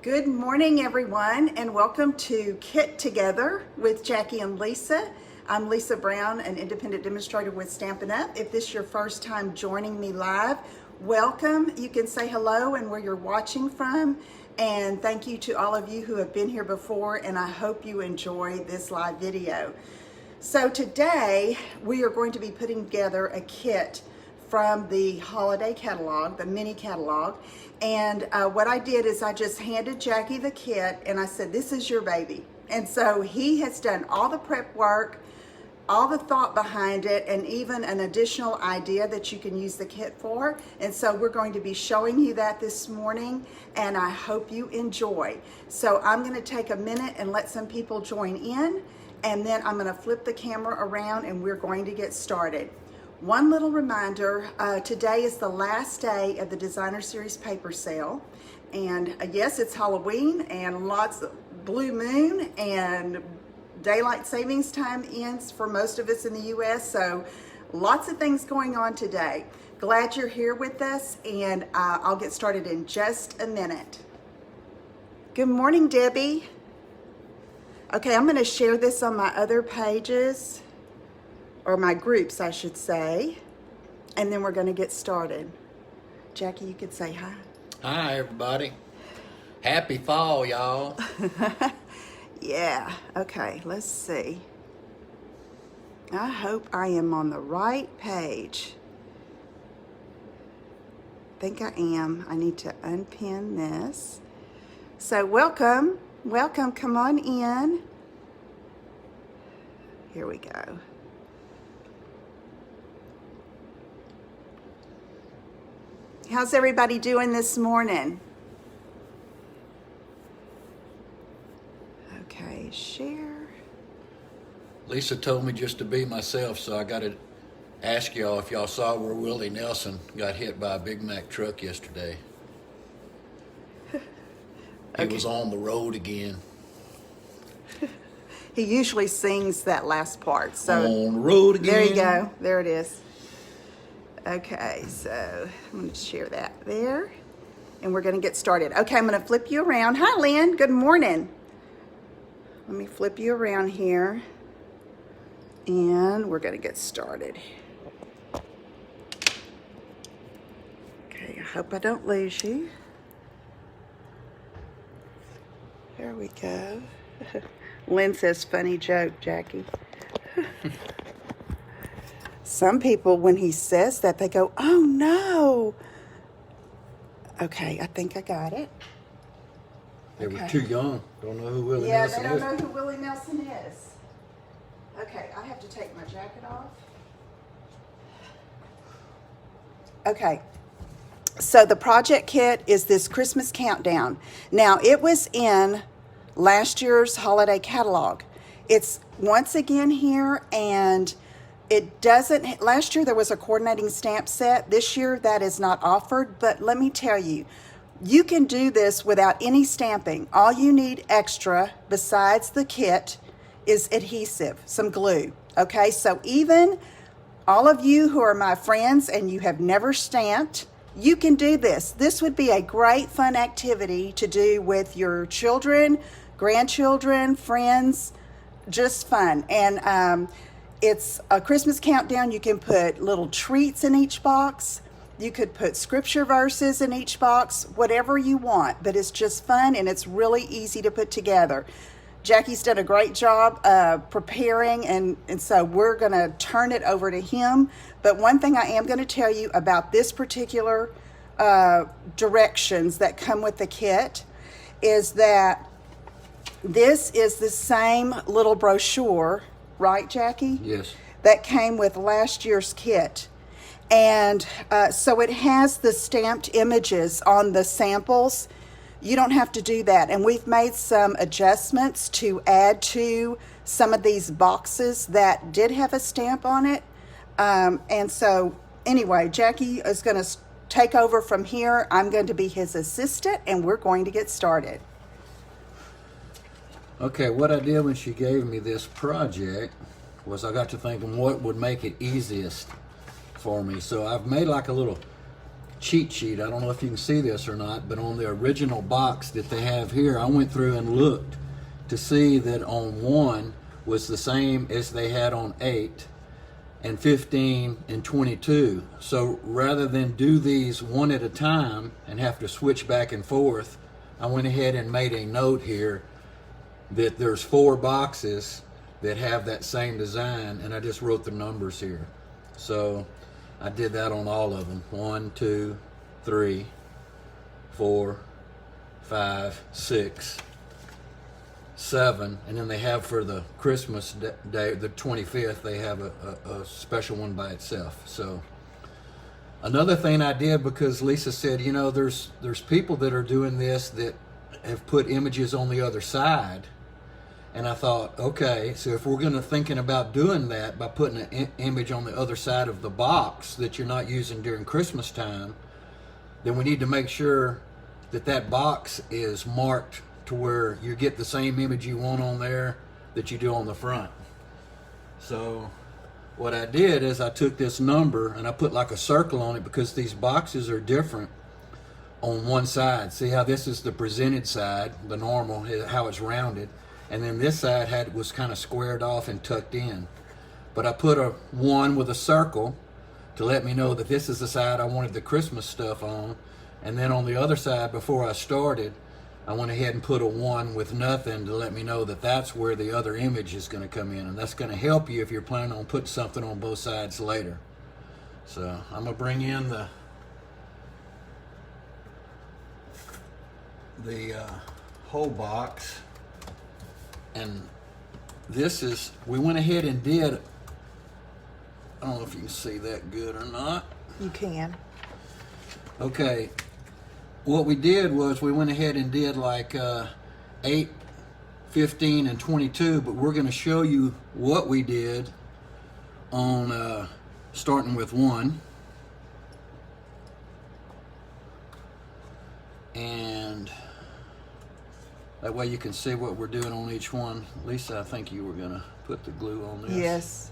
Good morning, everyone, and welcome to Kit Together with Jackie and Lisa. I'm Lisa Brown, an independent demonstrator with Stampin' Up. If this is your first time joining me live, welcome. You can say hello and where you're watching from. And thank you to all of you who have been here before, and I hope you enjoy this live video. So today, we are going to be putting together a kit from the holiday catalog, the mini catalog. And what I did is I just handed Jackie the kit and I said, this is your baby. And so he has done all the prep work, all the thought behind it, and even an additional idea that you can use the kit for. And so we're going to be showing you that this morning, and I hope you enjoy. So I'm gonna take a minute and let some people join in, and then I'm gonna flip the camera around and we're going to get started. One little reminder, today is the last day of the Designer Series paper sale. And yes, it's Halloween and lots of blue moon and daylight savings time ends for most of us in the US. So lots of things going on today. Glad you're here with us, and I'll get started in just a minute. Good morning, Debbie. Okay, I'm gonna share this on my other pages, or my groups, I should say, and then we're gonna get started. Jackie, you could say hi. Hi, everybody. Happy fall, y'all. Yeah, okay, let's see. I hope I am on the right page. I think I am. I need to unpin this. So welcome, come on in. Here we go. How's everybody doing this morning? Okay, share. Lisa told me just to be myself, so I got to ask y'all if y'all saw where Willie Nelson got hit by a Big Mac truck yesterday. He was on the road again. He usually sings that last part. So on the road again. There you go. There it is. Okay, so I'm going to share that there, and we're going to get started. Okay, I'm going to flip you around. Hi, Lynn. Good morning. Let me flip you around here, and we're going to get started. Okay, I hope I don't lose you. There we go. Lynn says, funny joke, Jackie. Some people, when he says that, they go, oh no. Okay, I think I got it. They were too young. Don't know who Willie Yeah, Nelson is. they don't know who Willie Nelson is. Okay, I have to take my jacket off. Okay, so the project kit is this Christmas countdown. Now, it was in last year's holiday catalog. It's once again here, and it doesn't, last year there was a coordinating stamp set. This year that is not offered, but let me tell you, you can do this without any stamping. All you need extra besides the kit is adhesive, some glue. Okay, so even all of you who are my friends and you have never stamped, you can do this. This would be a great fun activity to do with your children, grandchildren, friends, just fun. And it's a Christmas countdown. You can put little treats in each box. You could put scripture verses in each box, whatever you want, but it's just fun and it's really easy to put together. Jackie's done a great job preparing, and so we're gonna turn it over to him. But one thing I am gonna tell you about this particular directions that come with the kit is that this is the same little brochure, right, Jackie? Yes. That came with last year's kit. And so it has the stamped images on the samples. You don't have to do that. And we've made some adjustments to add to some of these boxes that did have a stamp on it. And so anyway, Jackie is going to take over from here. I'm going to be his assistant, and we're going to get started. Okay, what I did when she gave me this project was I got to thinking what would make it easiest for me. So I've made like a little cheat sheet. I don't know if you can see this or not, but on the original box that they have here, I went through and looked to see that on 1 was the same as they had on 8 and 15 and 22. So rather than do these one at a time and have to switch back and forth, I went ahead and made a note here that there's 4 boxes that have that same design, and I just wrote the numbers here. So I did that on all of them. 1, 2, 3, 4, 5, 6, 7, and then they have for the Christmas day, the 25th, they have a special one by itself. So another thing I did, because Lisa said, you know, there's people that are doing this that have put images on the other side. And I thought, okay, so if we're gonna thinking about doing that by putting an image on the other side of the box that you're not using during Christmas time, then we need to make sure that that box is marked to where you get the same image you want on there that you do on the front. So what I did is I took this number and I put like a circle on it, because these boxes are different on one side. See how this is the presented side, the normal, how it's rounded. And then this side was kind of squared off and tucked in. But I put a 1 with a circle to let me know that this is the side I wanted the Christmas stuff on. And then on the other side, before I started, I went ahead and put a 1 with nothing to let me know that that's where the other image is going to come in. And that's going to help you if you're planning on putting something on both sides later. So I'm going to bring in the whole box. And this is, we went ahead and did, I don't know if you can see that good or not. You can. Okay, what we did was we went ahead and did like 8, 15, and 22, but we're going to show you what we did on starting with 1. And that way you can see what we're doing on each one. Lisa, I think you were going to put the glue on this. Yes.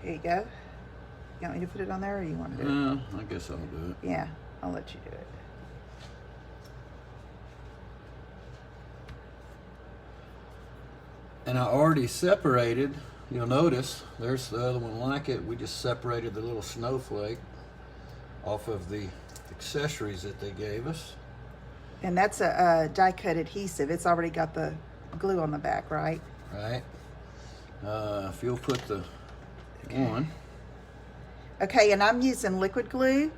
Here you go. You want me to put it on there, or you want to do it? I guess I'll do it. Yeah, I'll let you do it. And I already separated, you'll notice, there's the other one like it. We just separated the little snowflake off of the accessories that they gave us. And that's a die-cut adhesive. It's already got the glue on the back, right? Right. If you'll put the one. Okay, and I'm using liquid glue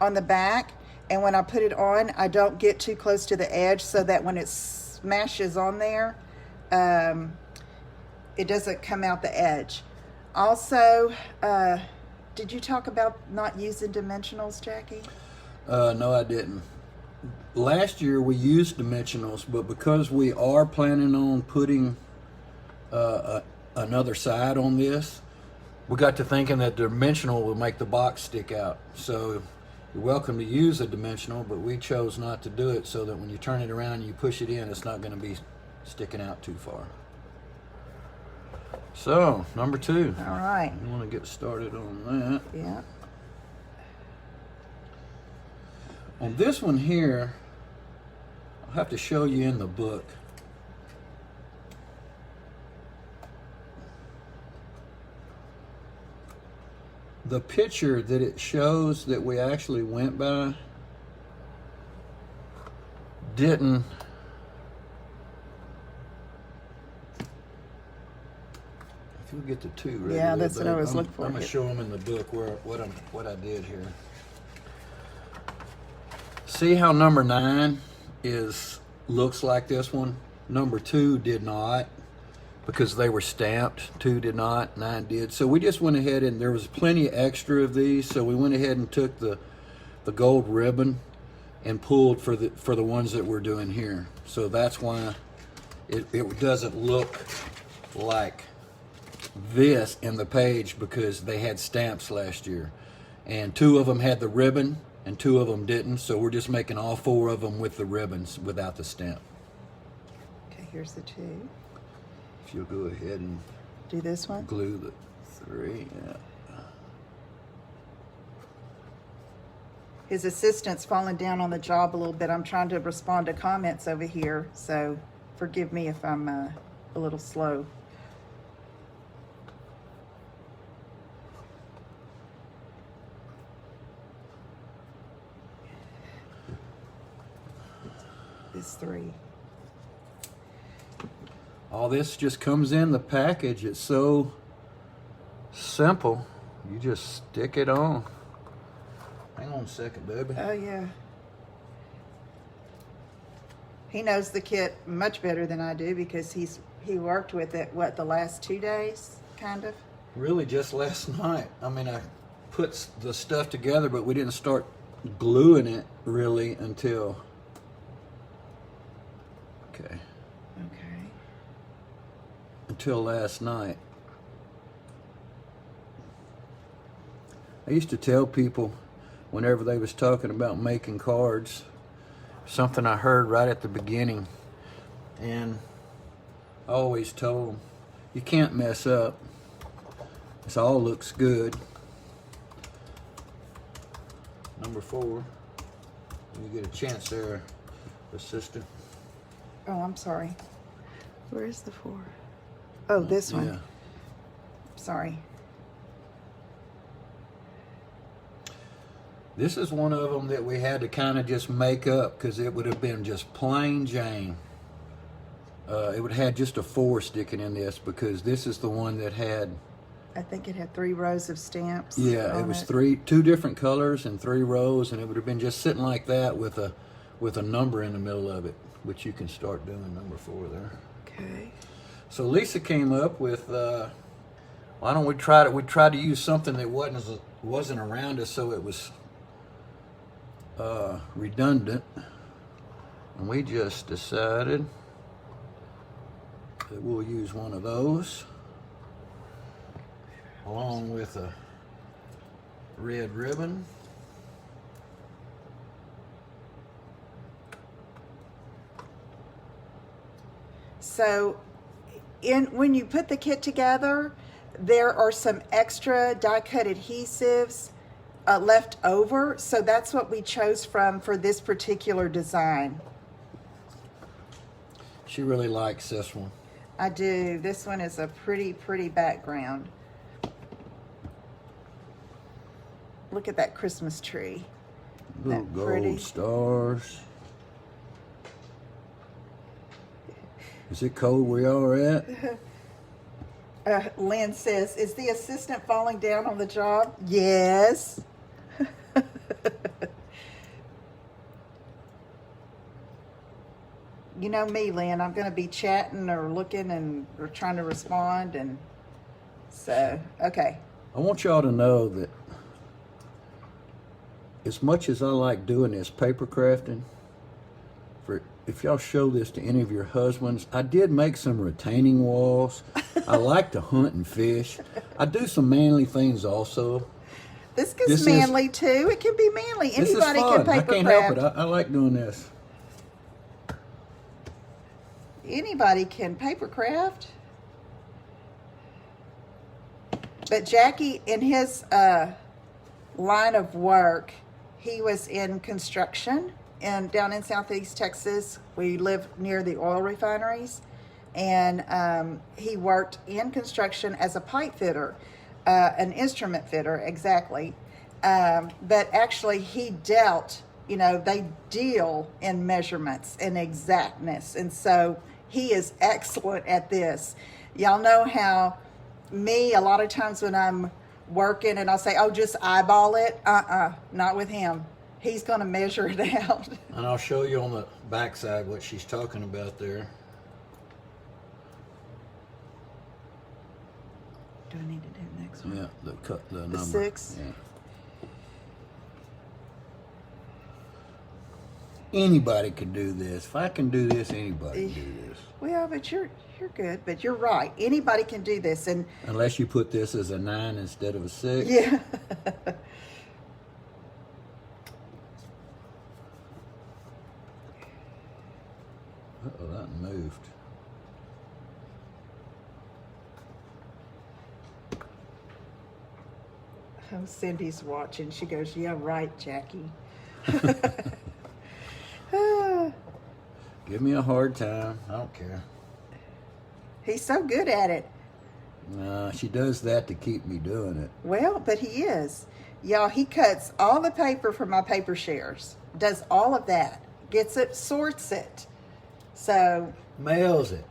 on the back, and when I put it on, I don't get too close to the edge so that when it smashes on there, it doesn't come out the edge. Also, did you talk about not using dimensionals, Jackie? No, I didn't. Last year we used dimensionals, but because we are planning on putting another side on this, we got to thinking that dimensional would make the box stick out. So you're welcome to use a dimensional, but we chose not to do it so that when you turn it around and you push it in, it's not going to be sticking out too far. So, number 2. All right. You want to get started on that. Yeah. On this one here, I'll have to show you in the book. The picture that it shows that we actually went by didn't. If you get the 2 ready. Yeah, there, that's what I was babe, looking for. I'm gonna show them in the book what I did here. See how number 9 looks like this one? Number 2 did not, because they were stamped. 2 did not, 9 did. So we just went ahead, and there was plenty extra of these, so we went ahead and took the gold ribbon and pulled for the ones that we're doing here. So that's why it doesn't look like this in the page, because they had stamps last year, and 2 of them had the ribbon and 2 of them didn't. So we're just making all 4 of them with the ribbons without the stamp. Okay, here's the 2. If you'll go ahead and Do this one? glue the 3. Yeah. His assistant's falling down on the job a little bit. I'm trying to respond to comments over here, so forgive me if I'm a little slow. This 3. All this just comes in the package. It's so simple. You just stick it on. Hang on a second, baby. Oh, yeah. He knows the kit much better than I do because he worked with it, what, the last 2 days, kind of? Really just last night. I mean, I put the stuff together, but we didn't start gluing it really until... Okay. Okay. Until last night. I used to tell people whenever they was talking about making cards, something I heard right at the beginning, and I always told them, you can't mess up. This all looks good. Number 4. When you get a chance there, sister. Oh, I'm sorry. Where is the 4? Oh, this one. Yeah. Sorry. This is one of them that we had to kind of just make up because it would have been just plain Jane. It would have had just a 4 sticking in this because this is the one that had... I think it had 3 rows of stamps. Yeah, it was 2 different colors and 3 rows, and it would have been just sitting like that with a number in the middle of it, which you can start doing number 4 there. Okay. So Lisa came up with, why don't we try to? We tried to use something that wasn't around us, so it was redundant, and we just decided that we'll use one of those along with a red ribbon. So when you put the kit together, there are some extra die-cut adhesives left over, so that's what we chose from for this particular design. She really likes this one. I do. This one is a pretty background. Look at that Christmas tree. Little That gold pretty. stars. Is it cold where y'all are at? Lynn says, is the assistant falling down on the job? Yes. You know me, Lynn. I'm going to be chatting or looking or trying to respond. And so, okay. I want y'all to know that as much as I like doing this paper crafting, if y'all show this to any of your husbands, I did make some retaining walls. I like to hunt and fish. I do some manly things also. This gets manly too. It can be manly. Anybody can paper I can't craft. help it. I like doing this. Anybody can paper craft. But Jackie, in his line of work, he was in construction and down in Southeast Texas. We live near the oil refineries, and he worked in construction as a pipe fitter, an instrument fitter, exactly. But actually he dealt, they deal in measurements and exactness, and so he is excellent at this. Y'all know how me, a lot of times when I'm working and I'll say, oh, just eyeball it. Not with him. He's going to measure it out. And I'll show you on the back side what she's talking about there. Do I need to do the next one? Yeah, the number. 6? Yeah. Anybody can do this. If I can do this, anybody can do this. Well, but you're good. But you're right. Anybody can do this, and unless you put this as a 9 instead of a 6. yeah. Uh-oh, that moved. Oh, Cindy's watching. She goes, yeah, right, Jackie. Give me a hard time. I don't care. He's so good at it. She does that to keep me doing it. Well, but he is. Y'all, he cuts all the paper from my paper shares. Does all of that. Gets it, sorts it. So, Mails it.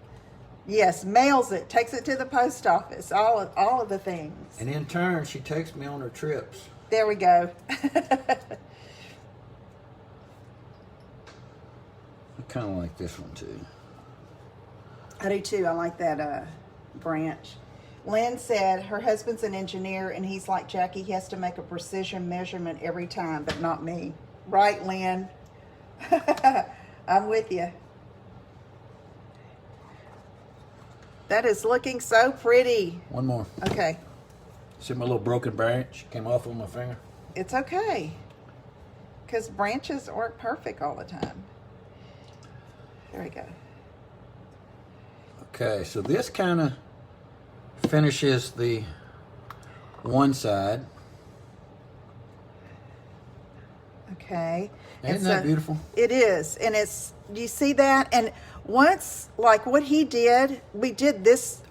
yes, mails it, takes it to the post office, all of the things. And in turn, she takes me on her trips. There we go. I kind of like this one too. I do too. I like that branch. Lynn said her husband's an engineer and he's like Jackie. He has to make a precision measurement every time, but not me. Right, Lynn? I'm with you. That is looking so pretty. One more. Okay. See my little broken branch came off on my finger? It's okay. Because branches aren't perfect all the time. There we go. Okay, so this kind of finishes the one side. Okay. Isn't that beautiful? It is. And it's, you see that? And once, like what he did, we did this,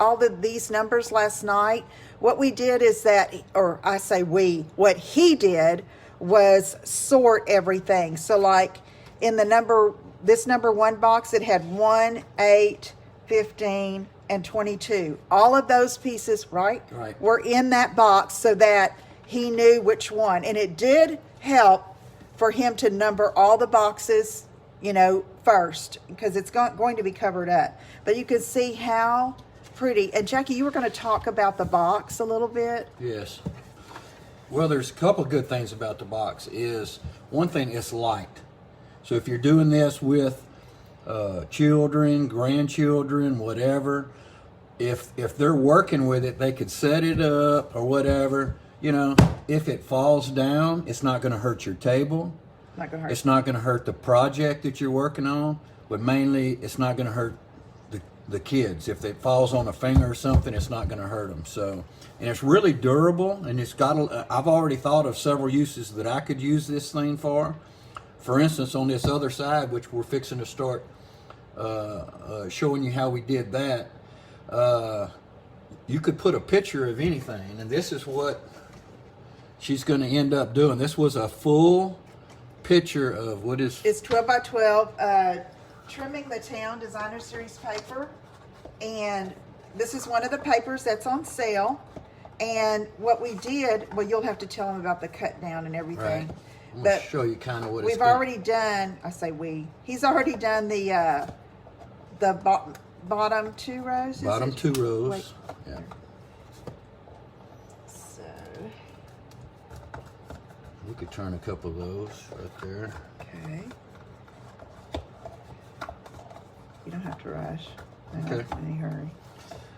these numbers last night. What we did is that, or I say we, what he did was sort everything. So like in this number one box, it had 1, 8, 15, and 22. All of those pieces, right? Right. Were in that box so that he knew which one. And it did help for him to number all the boxes, first, because it's going to be covered up. But you can see how pretty. And Jackie, you were going to talk about the box a little bit. Yes. Well, there's a couple good things about the box. One thing, it's light. So if you're doing this with children, grandchildren, whatever, if they're working with it, they could set it up or whatever. If it falls down, it's not going to hurt your table. Not gonna hurt. It's not going to hurt the project that you're working on, but mainly it's not going to hurt the kids. If it falls on a finger or something, it's not going to hurt them. So, and it's really durable, and I've already thought of several uses that I could use this thing for. For instance, on this other side, which we're fixing to start showing you how we did that, you could put a picture of anything, and this is what she's going to end up doing. This was a full picture of what is... It's 12 by 12, Trimming the Town Designer Series paper. And this is one of the papers that's on sale. And what we did, well, you'll have to tell them about the cut down and everything. Right. I'm going to show you kind of what it's... We've already done, I say we, he's already done the bottom 2 rows. Bottom 2 rows. Wait. Yeah. So, We could turn a couple of those right there. okay. You don't have to rush. Okay. In any hurry.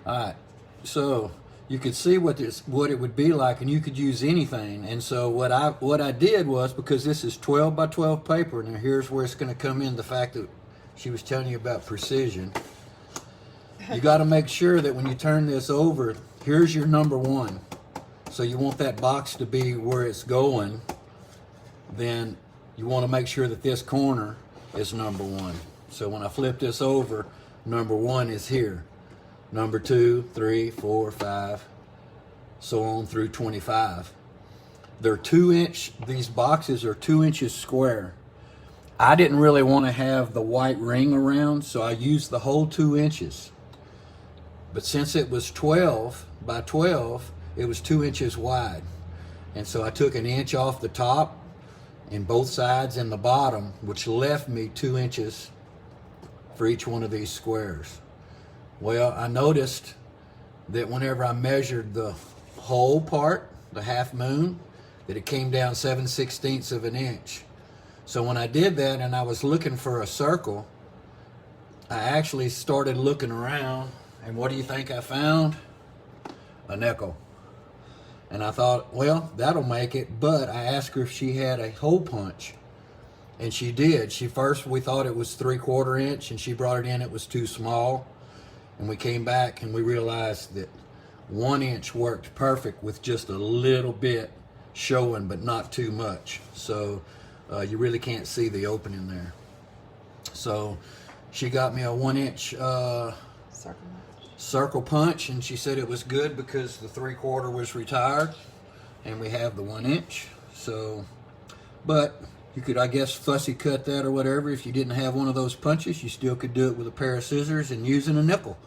All right. So you could see what it would be like, and you could use anything. And so what I did was, because this is 12 by 12 paper, and here's where it's going to come in, the fact that she was telling you about precision. You got to make sure that when you turn this over, here's your number 1. So you want that box to be where it's going. Then you want to make sure that this corner is number 1. So when I flip this over, number 1 is here. Number 2, 3, 4, 5, so on through 25. They're 2-inch, these boxes are 2 inches square. I didn't really want to have the white ring around, so I used the whole 2 inches. But since it was 12 by 12, it was 2 inches wide. And so I took 1 inch off the top and both sides and the bottom, which left me 2 inches for each one of these squares. Well, I noticed that whenever I measured the whole part, the half moon, that it came down 7/16 of an inch. So when I did that and I was looking for a circle, I actually started looking around, and what do you think I found? A nickel. And I thought, well, that'll make it, but I asked her if she had a hole punch. And she did. We thought it was 3/4 inch, and she brought it in, it was too small. And we came back and we realized that 1 inch worked perfect with just a little bit showing, but not too much. So you really can't see the opening there. So she got me a 1-inch circle punch, and she said it was good because the 3/4 was retired, and we have the 1-inch. So, but you could, I guess, fussy cut that or whatever. If you didn't have one of those punches, you still could do it with a pair of scissors, and using a nickel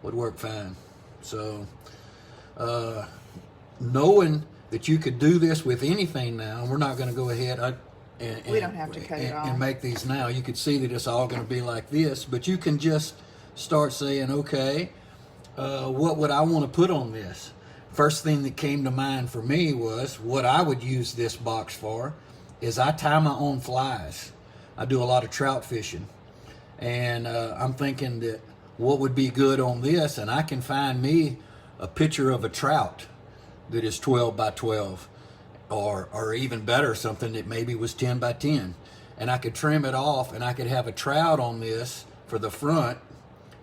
would work fine. So knowing that you could do this with anything now, we're not going to go ahead we don't have to cut it off and make these now. You could see that it's all going to be like this, but you can just start saying, okay, what would I want to put on this? First thing that came to mind for me was what I would use this box for is I tie my own flies. I do a lot of trout fishing, and I'm thinking that what would be good on this, and I can find me a picture of a trout that is 12 by 12, or even better, something that maybe was 10 by 10, and I could trim it off, and I could have a trout on this for the front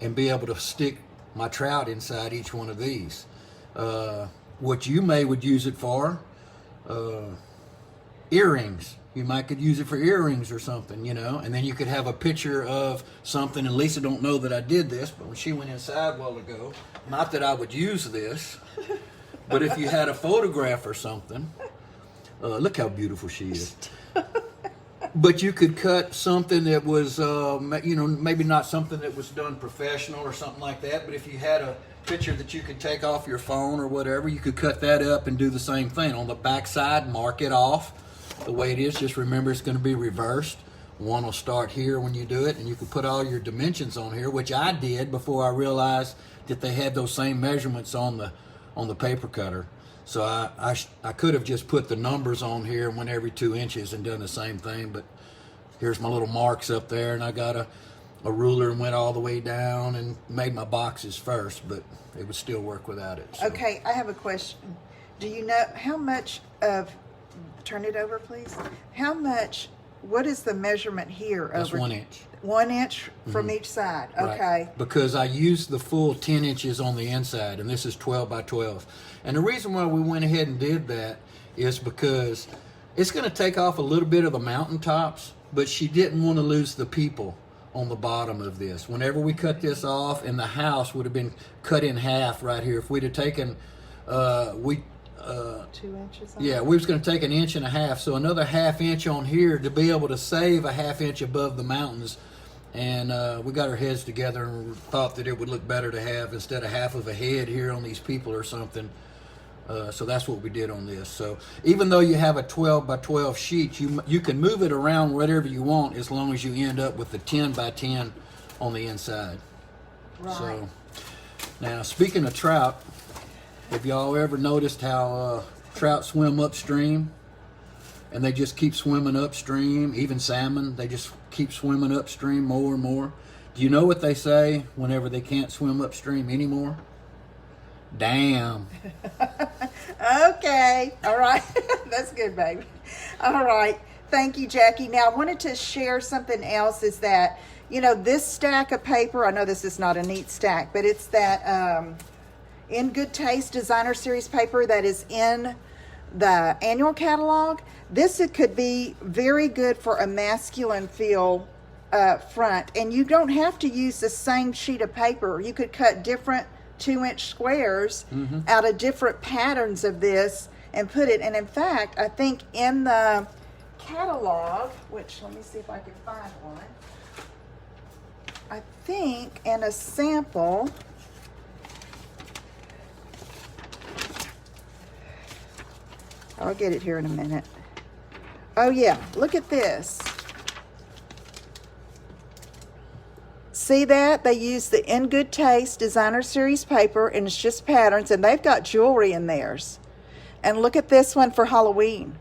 and be able to stick my trout inside each one of these. What you would use it for, earrings. You might could use it for earrings or something, you know, and then you could have a picture of something, and Lisa don't know that I did this, but when she went inside a while ago, not that I would use this, but if you had a photograph or something, look how beautiful she is. But you could cut something that was, you know, maybe not something that was done professional or something like that, but if you had a picture that you could take off your phone or whatever, you could cut that up and do the same thing. On the back side, mark it off the way it is. Just remember it's going to be reversed. One will start here when you do it, and you can put all your dimensions on here, which I did before I realized that they had those same measurements on the paper cutter. So I could have just put the numbers on here and went every 2 inches and done the same thing, but here's my little marks up there, and I got a ruler and went all the way down and made my boxes first, but it would still work without it. So. Okay, I have a question. Do you know how much of, turn it over please, what is the measurement here? That's 1 inch. 1 inch from each side, okay. Right. Because I used the full 10 inches on the inside, and this is 12 by 12. And the reason why we went ahead and did that is because it's going to take off a little bit of the mountaintops, but she didn't want to lose the people on the bottom of this. Whenever we cut this off, and the house would have been cut in half right here. If we'd have taken, 2 inches on yeah, we was going to take 1.5 inches, so another 1/2 inch on here to be able to save a 1/2 inch above the mountains. And we got our heads together and thought that it would look better to have, instead of half of a head here on these people or something. So that's what we did on this. So even though you have a 12 by 12 sheet, you can move it around whatever you want, as long as you end up with the 10 by 10 on the inside. Right. So now, speaking of trout, have y'all ever noticed how trout swim upstream? And they just keep swimming upstream. Even salmon, they just keep swimming upstream more and more. Do you know what they say whenever they can't swim upstream anymore? Damn. Okay, all right. That's good, baby. All right, thank you, Jackie. Now, I wanted to share something else, is that, you know, this stack of paper, I know this is not a neat stack, but it's that In Good Taste Designer Series paper that is in the annual catalog. This, it could be very good for a masculine feel front, and you don't have to use the same sheet of paper. You could cut different 2-inch squares out of different patterns of this and put it. And in fact, I think in the catalog, which, let me see if I can find one, I think in a sample, I'll get it here in a minute. Oh yeah, look at this. See that? They use the In Good Taste Designer Series paper, and it's just patterns, and they've got jewelry in theirs. And look at this one for Halloween.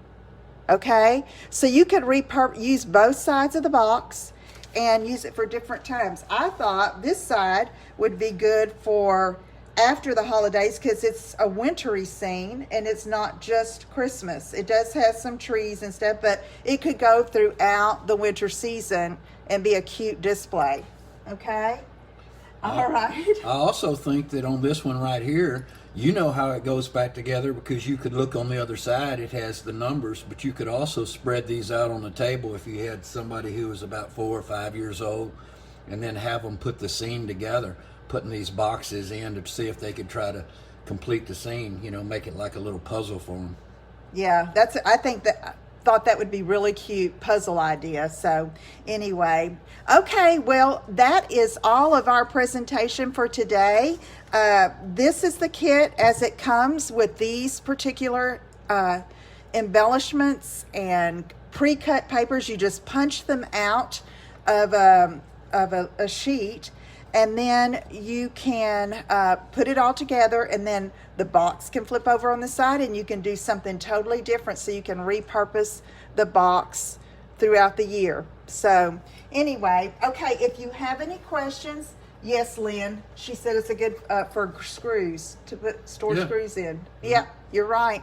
Okay? So you could use both sides of the box and use it for different times. I thought this side would be good for after the holidays, because it's a wintry scene and it's not just Christmas. It does have some trees and stuff, but it could go throughout the winter season and be a cute display. Okay, All right. I also think that on this one right here, you know how it goes back together because you could look on the other side. It has the numbers, but you could also spread these out on the table if you had somebody who was about 4 or 5 years old, and then have them put the scene together, putting these boxes in to see if they could try to complete the scene. You know, make it like a little puzzle for them. Yeah, thought that would be really cute puzzle idea. So anyway, okay, well, that is all of our presentation for today. This is the kit as it comes with these particular embellishments and pre-cut papers. You just punch them out of a sheet, and then you can put it all together, and then the box can flip over on the side and you can do something totally different, so you can repurpose the box throughout the year. So anyway, okay, if you have any questions, yes, Lynn, she said it's a good for screws, to store screws in. Yeah, you're right.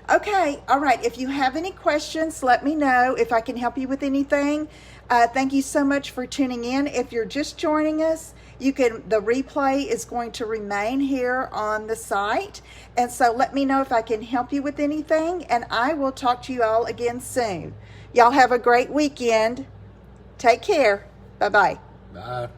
Okay, all right, if you have any questions, let me know if I can help you with anything. Thank you so much for tuning in. If you're just joining us, the replay is going to remain here on the site. And so let me know if I can help you with anything, and I will talk to you all again soon. Y'all have a great weekend. Take care. Bye-bye. Bye.